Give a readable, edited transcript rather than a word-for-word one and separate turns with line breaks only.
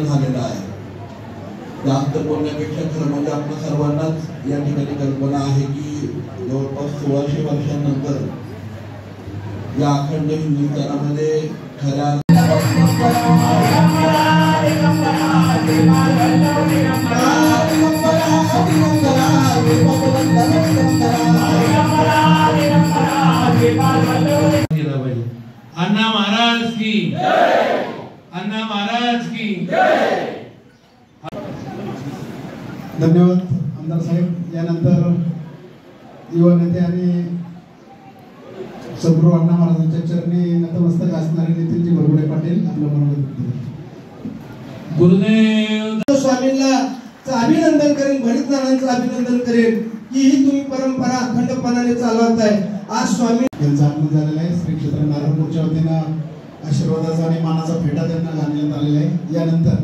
झालेला आहे। जास्त बोलण्यापेक्षा खरं म्हणजे आपल्या सर्वांनाच या ठिकाणी कल्पना आहे की जवळपास 1600 वर्षांनंतर या अखंड हिंदुस्थानामध्ये खऱ्या
अन्ना महाराज की जय, अन्ना महाराज की जय।
धन्यवाद आमदार साहेब। यानंतर युवा नेते आणि सद्गुरू अण्णा महाराजांच्या चरणी नतमस्तक असणारे नितीनजी बरगुडे पाटील आपलं मनोगत
गुरुदेव
स्वामींना अभिनंदन करेन, भरीत नानांचं अभिनंदन करेन की ही तुम्ही परंपरा अखंडपणाने चालवताय। आज स्वामी
यांचं आगमन झालेलं आहे। श्री क्षेत्र नारायणपूरच्या वतीनं आशीर्वादाचा आणि मानाचा फेटा त्यांना घालण्यात आलेला आहे। यानंतर